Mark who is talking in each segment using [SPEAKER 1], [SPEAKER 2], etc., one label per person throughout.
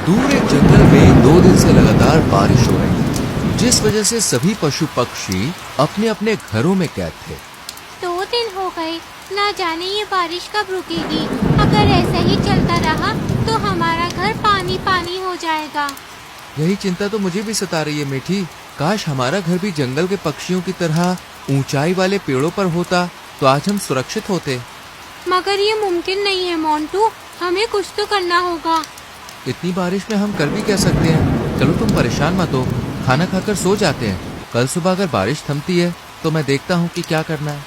[SPEAKER 1] दूर एक जंगल में 2 दिन से लगातार बारिश हो रही थी, जिस वजह से सभी पशु पक्षी अपने अपने घरों में कैद थे।
[SPEAKER 2] 2 दिन हो गए, ना जाने ये बारिश कब रुकेगी। अगर ऐसा ही चलता रहा तो हमारा घर पानी पानी हो जाएगा।
[SPEAKER 1] यही चिंता तो मुझे भी सता रही है मीठी। काश हमारा घर भी जंगल के पक्षियों की तरह ऊंचाई वाले पेड़ों पर होता तो आज हम सुरक्षित होते।
[SPEAKER 2] मगर ये मुमकिन नहीं है मोंटू, हमें कुछ तो करना होगा।
[SPEAKER 1] इतनी बारिश में हम कर भी क्या सकते हैं। चलो तुम परेशान मत हो, खाना खाकर सो जाते हैं। कल सुबह अगर बारिश थमती है तो मैं देखता हूँ कि क्या करना है।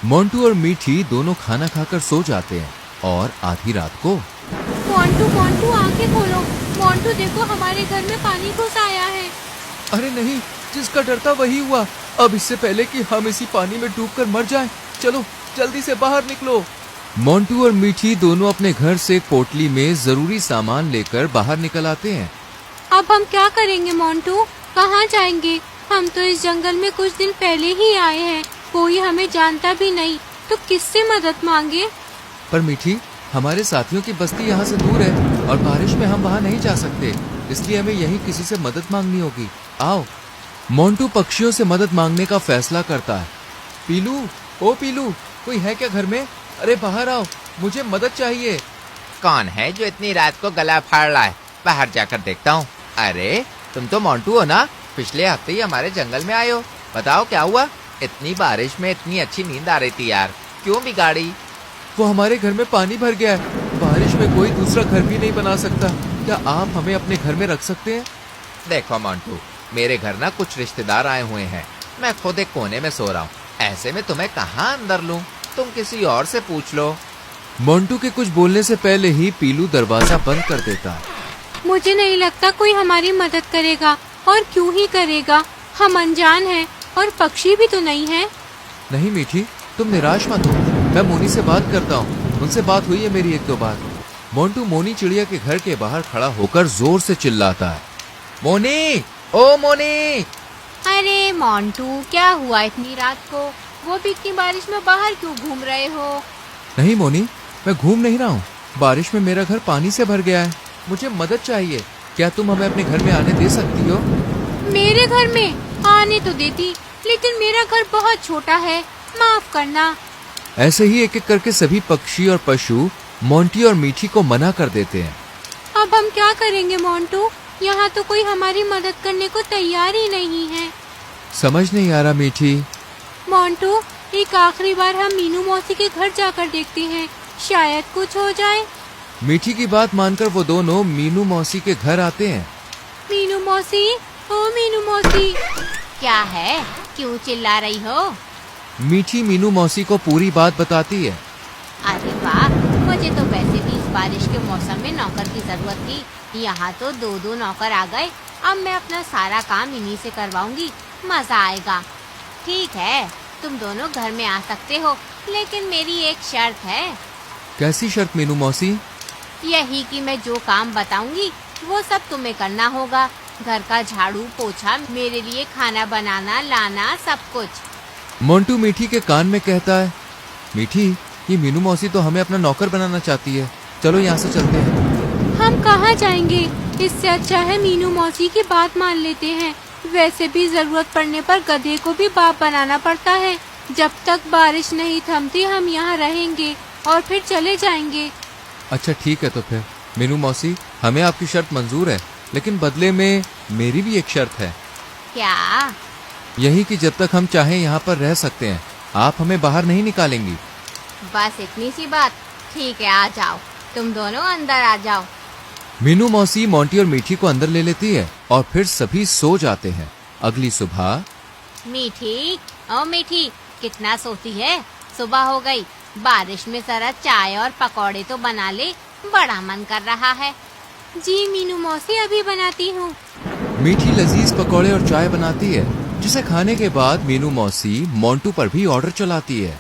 [SPEAKER 1] मोंटू और मीठी दोनों खाना खाकर सो जाते हैं और आधी रात को
[SPEAKER 2] मोंटू मोंटू आंखें खोलो। मोंटू देखो, हमारे घर में पानी घुस आया है।
[SPEAKER 1] अरे नहीं, जिसका डर था वही हुआ। अब इससे पहले कि हम इसी पानी में डूबकर मर जाएं, चलो जल्दी से बाहर निकलो। मोंटू और मीठी दोनों अपने घर से पोटली में जरूरी सामान लेकर बाहर निकल आते हैं।
[SPEAKER 2] अब हम क्या करेंगे मोंटू, कहाँ जाएंगे? हम तो इस जंगल में कुछ दिन पहले ही आए हैं, कोई हमें जानता भी नहीं, तो किससे मदद मांगे?
[SPEAKER 1] पर मीठी, हमारे साथियों की बस्ती यहाँ से दूर है और बारिश में हम वहाँ नहीं जा सकते, इसलिए हमें यहीं किसी से मदद मांगनी होगी। आओ। मोंटू पक्षियों से मदद मांगने का फैसला करता है। पीलू, ओ पीलू, कोई है क्या घर में? अरे बाहर आओ, मुझे मदद चाहिए।
[SPEAKER 3] कौन है जो इतनी रात को गला फाड़ रहा है? बाहर जाकर देखता हूँ। अरे तुम तो मोंटू हो ना? पिछले हफ्ते ही हमारे जंगल में आए हो। बताओ क्या हुआ? इतनी बारिश में इतनी अच्छी नींद आ रही थी यार, क्यों बिगाड़ी?
[SPEAKER 1] वो हमारे घर में पानी भर गया है। बारिश में कोई दूसरा घर भी नहीं बना सकता। क्या आप हमें अपने घर में रख सकते हैं?
[SPEAKER 3] देखो मोंटू, मेरे घर ना कुछ रिश्तेदार आए हुए हैं। मैं खुद एक कोने में सो रहा हूँ। ऐसे में तुम्हें कहाँ अंदर लूं? तुम किसी और से पूछ लो।
[SPEAKER 1] मोंटू के कुछ बोलने से पहले ही पीलू दरवाजा बंद कर देता है।
[SPEAKER 2] मुझे नहीं लगता कोई हमारी मदद करेगा, और क्यों ही करेगा? हम अनजान हैं और पक्षी भी तो नहीं है।
[SPEAKER 1] नहीं मीठी, तुम निराश मत हो। मैं मोनी से बात करता हूँ, उनसे बात हुई है मेरी 1-2 बार। मोंटू मोनी चिड़िया के घर के बाहर खड़ा होकर जोर से चिल्लाता है।
[SPEAKER 3] मोनी, ओ मोनी!
[SPEAKER 2] अरे मोंटू, क्या हुआ इतनी रात को? वो भी इतनी बारिश में बाहर क्यों घूम रहे हो?
[SPEAKER 1] नहीं मोनी, मैं घूम नहीं रहा हूँ। बारिश में मेरा घर पानी से भर गया है, मुझे मदद चाहिए। क्या तुम हमें अपने घर में आने दे सकती हो?
[SPEAKER 2] मेरे घर में आने तो देती, लेकिन मेरा घर बहुत छोटा है, माफ करना।
[SPEAKER 1] ऐसे ही एक एक करके सभी पक्षी और पशु मोंटी और मीठी को मना कर देते हैं।
[SPEAKER 2] अब हम क्या करेंगे मोंटू? यहाँ तो कोई हमारी मदद करने को तैयार ही नहीं है।
[SPEAKER 1] समझ नहीं आ रहा मीठी।
[SPEAKER 2] मोंटू, एक आखिरी बार हम मीनू मौसी के घर जाकर देखते हैं, शायद कुछ हो जाए।
[SPEAKER 1] मीठी की बात मानकर वो दोनों मीनू मौसी के घर आते हैं।
[SPEAKER 2] मीनू मौसी, ओ मीनू मौसी। क्या है, क्यों चिल्ला रही हो?
[SPEAKER 1] मीठी मीनू मौसी को पूरी बात बताती है।
[SPEAKER 2] अरे वाह, मुझे तो वैसे भी इस बारिश के मौसम में नौकर की जरूरत थी। यहाँ तो 2-2 नौकर आ गए। अब मैं अपना सारा काम इन्हीं से करवाऊंगी, मजा आएगा। ठीक है, तुम दोनों घर में आ सकते हो, लेकिन मेरी एक शर्त है।
[SPEAKER 1] कैसी शर्त मीनू मौसी?
[SPEAKER 2] यही कि मैं जो काम बताऊंगी वो सब तुम्हें करना होगा। घर का झाड़ू पोछा, मेरे लिए खाना बनाना लाना, सब कुछ।
[SPEAKER 1] मोंटू मीठी के कान में कहता है, मीठी, ये मीनू मौसी तो हमें अपना नौकर बनाना चाहती है। चलो यहाँ से चलते हैं।
[SPEAKER 2] हम कहाँ जाएंगे? इससे अच्छा है मीनू मौसी की बात मान लेते हैं। वैसे भी जरूरत पड़ने पर गधे को भी बाप बनाना पड़ता है। जब तक बारिश नहीं थमती हम यहाँ रहेंगे और फिर चले जाएंगे।
[SPEAKER 1] अच्छा ठीक है, तो फिर मीनू मौसी, हमें आपकी शर्त मंजूर है, लेकिन बदले में मेरी भी एक शर्त है।
[SPEAKER 2] क्या?
[SPEAKER 1] यही कि जब तक हम चाहें यहाँ पर रह सकते हैं, आप हमें बाहर नहीं निकालेंगी।
[SPEAKER 2] बस इतनी सी बात? ठीक है, आ जाओ, तुम दोनों अंदर आ जाओ।
[SPEAKER 1] मीनू मौसी मोंटी और मीठी को अंदर ले लेती है और फिर सभी सो जाते हैं। अगली सुबह।
[SPEAKER 2] मीठी, ओ मीठी, कितना सोती है? सुबह हो गई। बारिश में जरा चाय और पकौड़े तो बना ले, बड़ा मन कर रहा है। जी मीनू मौसी, अभी बनाती हूँ।
[SPEAKER 1] मीठी लजीज पकौड़े और चाय बनाती है, जिसे खाने के बाद मीनू मौसी मोंटू पर भी ऑर्डर चलाती है।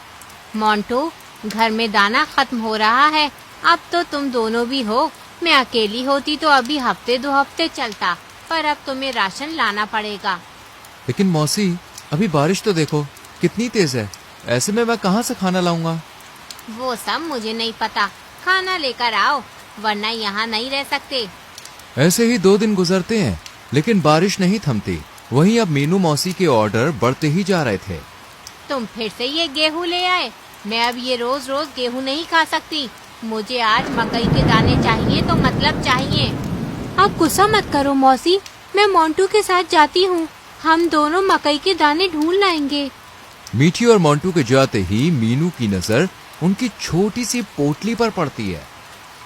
[SPEAKER 2] मोंटू, घर में दाना खत्म हो रहा है। अब तो तुम दोनों भी हो। मैं अकेली होती तो अभी 1-2 हफ्ते चलता, पर अब तुम्हें राशन लाना पड़ेगा।
[SPEAKER 1] लेकिन मौसी, अभी बारिश तो देखो कितनी तेज है, ऐसे में मैं कहाँ से खाना लाऊंगा?
[SPEAKER 2] वो सब मुझे नहीं पता। खाना लेकर आओ, वरना यहाँ नहीं रह सकते।
[SPEAKER 1] ऐसे ही 2 दिन गुजरते हैं, लेकिन बारिश नहीं थमती। वहीं अब मीनू मौसी के ऑर्डर बढ़ते ही जा रहे थे।
[SPEAKER 2] तुम फिर से ये गेहूं ले आए। मैं अब ये रोज रोज गेहूं नहीं खा सकती। मुझे आज मकई के दाने चाहिए तो मतलब चाहिए। आप गुस्सा मत करो मौसी, मैं मोंटू के साथ जाती हूँ। हम दोनों मकई के दाने ढूंढ लाएंगे।
[SPEAKER 1] मीठी और मोंटू के जाते ही मीनू की नजर उनकी छोटी सी पोटली पर पड़ती है।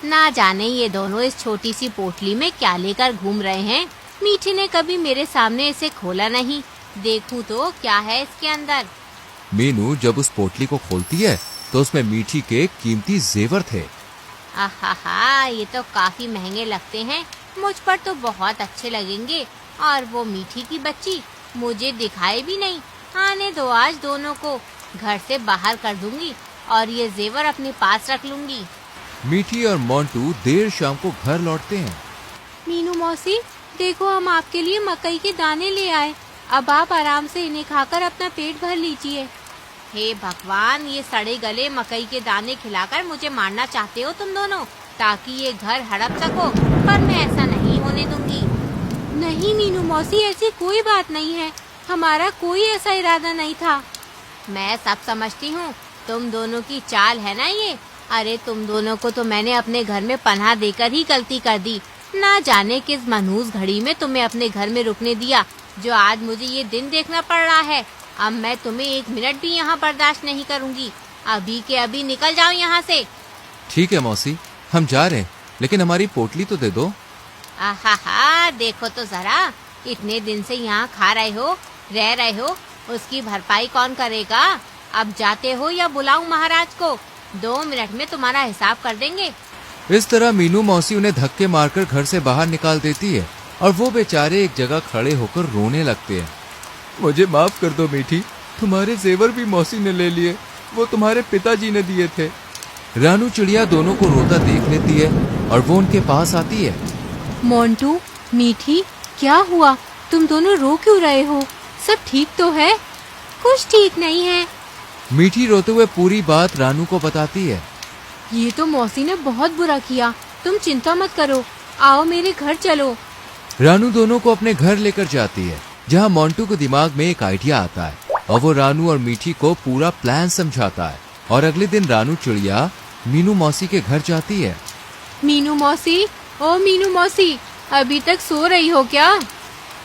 [SPEAKER 2] ना जाने ये दोनों इस छोटी सी पोटली में क्या लेकर घूम रहे हैं। मीठी ने कभी मेरे सामने इसे खोला नहीं। देखूं तो क्या है इसके अंदर।
[SPEAKER 1] मीनू जब उस पोटली को खोलती है तो उसमें मीठी के कीमती जेवर थे।
[SPEAKER 2] आहा, ये तो काफी महंगे लगते हैं। मुझ पर तो बहुत अच्छे लगेंगे। और वो मीठी की बच्ची मुझे दिखाई भी नहीं। आने दो, आज दोनों को घर से बाहर कर दूंगी और ये जेवर अपने पास रख लूंगी।
[SPEAKER 1] मीठी और मोंटू देर शाम को घर लौटते हैं।
[SPEAKER 2] मीनू मौसी, देखो हम आपके लिए मकई के दाने ले आए। अब आप आराम से इन्हें खाकर अपना पेट भर लीजिए। हे भगवान, ये सड़े गले मकई के दाने खिलाकर मुझे मारना चाहते हो तुम दोनों, ताकि ये घर हड़प सको। पर मैं ऐसा नहीं होने दूंगी। नहीं मीनू मौसी, ऐसी कोई बात नहीं है। हमारा कोई ऐसा इरादा नहीं था। मैं सब समझती हूँ। तुम दोनों की चाल है ना ये। अरे तुम दोनों को तो मैंने अपने घर में पनाह देकर ही गलती कर दी। ना जाने किस मनहूस घड़ी में तुम्हें अपने घर में रुकने दिया, जो आज मुझे ये दिन देखना पड़ रहा है। अब मैं तुम्हें 1 मिनट भी यहाँ बर्दाश्त नहीं करूँगी। अभी के अभी निकल जाओ यहाँ से।
[SPEAKER 1] ठीक है मौसी, हम जा रहे हैं, लेकिन हमारी पोटली तो दे दो।
[SPEAKER 2] आहा, देखो तो जरा, इतने दिन से यहाँ खा रहे हो, रह रहे हो, उसकी भरपाई कौन करेगा। अब जाते हो या बुलाऊं महाराज को? 2 मिनट में तुम्हारा हिसाब कर देंगे।
[SPEAKER 1] इस तरह मीनू मौसी उन्हें धक्के मारकर घर से बाहर निकाल देती है और वो बेचारे एक जगह खड़े होकर रोने लगते हैं। मुझे माफ कर दो मीठी, तुम्हारे जेवर भी मौसी ने ले लिए। वो तुम्हारे पिताजी ने दिए थे। रानू चिड़िया दोनों को रोता देख लेती है और वो उनके पास आती है।
[SPEAKER 2] मोंटू, मीठी, क्या हुआ? तुम दोनों रो क्यों रहे हो? सब ठीक तो है? कुछ ठीक नहीं है।
[SPEAKER 1] मीठी रोते हुए पूरी बात रानू को बताती है।
[SPEAKER 2] ये तो मौसी ने बहुत बुरा किया। तुम चिंता मत करो, आओ मेरे घर चलो।
[SPEAKER 1] रानू दोनों को अपने घर लेकर जाती है, जहाँ मोंटू के दिमाग में एक आइडिया आता है और वो रानू और मीठी को पूरा प्लान समझाता है। और अगले दिन रानू चिड़िया मीनू मौसी के घर जाती है।
[SPEAKER 2] मीनू मौसी, ओ मीनू मौसी, अभी तक सो रही हो क्या?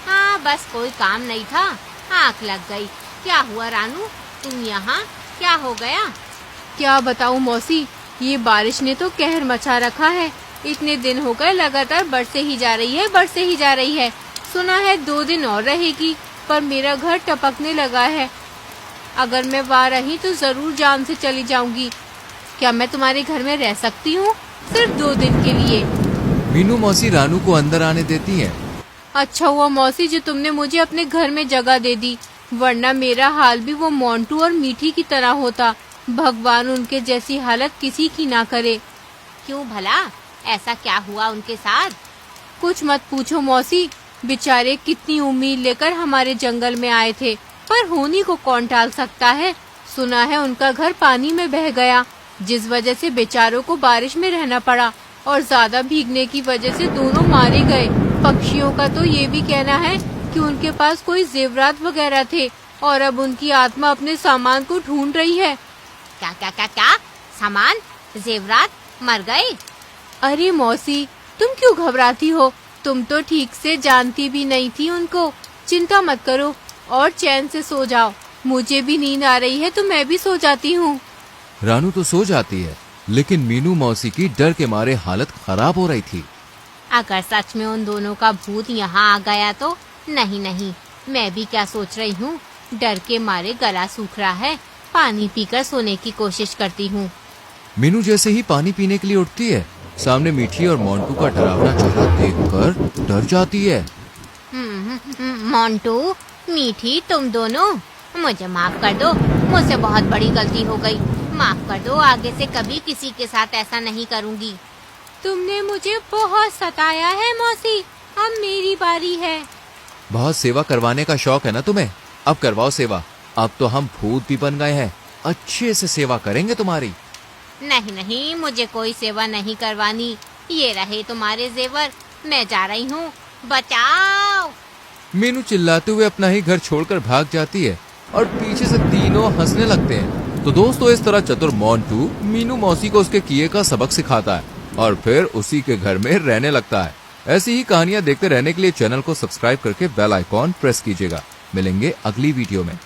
[SPEAKER 2] हाँ, बस कोई काम नहीं था, आँख लग गई। क्या हुआ रानू, तुम यहाँ? क्या हो गया? क्या बताऊँ मौसी, ये बारिश ने तो कहर मचा रखा है। इतने दिन हो गए लगातार बरसे ही जा रही है, बरसे ही जा रही है। सुना है 2 दिन और रहेगी, पर मेरा घर टपकने लगा है। अगर मैं वहाँ रही तो जरूर जान से चली जाऊंगी। क्या मैं तुम्हारे घर में रह सकती हूँ? सिर्फ 2 दिन के लिए।
[SPEAKER 1] मीनू मौसी रानू को अंदर आने देती है।
[SPEAKER 2] अच्छा हुआ मौसी जो तुमने मुझे अपने घर में जगह दे दी, वरना मेरा हाल भी वो मोंटू और मीठी की तरह होता। भगवान उनके जैसी हालत किसी की ना करे। क्यों भला, ऐसा क्या हुआ उनके साथ? कुछ मत पूछो मौसी, बेचारे कितनी उम्मीद लेकर हमारे जंगल में आए थे, पर होनी को कौन टाल सकता है। सुना है उनका घर पानी में बह गया, जिस वजह से बेचारों को बारिश में रहना पड़ा और ज्यादा भीगने की वजह से दोनों मारे गए। पक्षियों का तो ये भी कहना है कि उनके पास कोई जेवरात वगैरह थे और अब उनकी आत्मा अपने सामान को ढूंढ रही है। क्या क्या क्या क्या? सामान, जेवरात मर गए? अरे मौसी, तुम क्यों घबराती हो? तुम तो ठीक से जानती भी नहीं थी उनको। चिंता मत करो और चैन से सो जाओ। मुझे भी नींद आ रही है तो मैं भी सो जाती हूँ।
[SPEAKER 1] रानू तो सो जाती है, लेकिन मीनू मौसी की डर के मारे हालत खराब हो रही थी।
[SPEAKER 2] अगर सच में उन दोनों का भूत यहाँ आ गया तो? नहीं नहीं, मैं भी क्या सोच रही हूँ, डर के मारे गला सूख रहा है, पानी पीकर सोने की कोशिश करती हूँ।
[SPEAKER 1] मीनू जैसे ही पानी पीने के लिए उठती है, सामने मीठी और मोंटू का डरावना चेहरा देखकर डर जाती है।
[SPEAKER 2] मोंटू, मीठी, तुम दोनों मुझे माफ कर दो। मुझसे बहुत बड़ी गलती हो गई। माफ कर दो, आगे से कभी किसी के साथ ऐसा नहीं करूँगी। तुमने मुझे बहुत सताया है मौसी, अब मेरी बारी है।
[SPEAKER 1] बहुत सेवा करवाने का शौक है ना तुम्हें, अब करवाओ सेवा। अब तो हम भूत भी बन गए हैं, अच्छे से सेवा करेंगे तुम्हारी।
[SPEAKER 2] नहीं नहीं, मुझे कोई सेवा नहीं करवानी। ये रहे तुम्हारे जेवर, मैं जा रही हूँ, बचाओ।
[SPEAKER 1] मीनू चिल्लाते हुए अपना ही घर छोड़कर भाग जाती है और पीछे से तीनों हंसने लगते हैं। तो दोस्तों, इस तरह चतुर मोंटू मीनू मौसी को उसके किए का सबक सिखाता है और फिर उसी के घर में रहने लगता है। ऐसी ही कहानियां देखते रहने के लिए चैनल को सब्सक्राइब करके बेल आइकॉन प्रेस कीजिएगा। मिलेंगे अगली वीडियो में।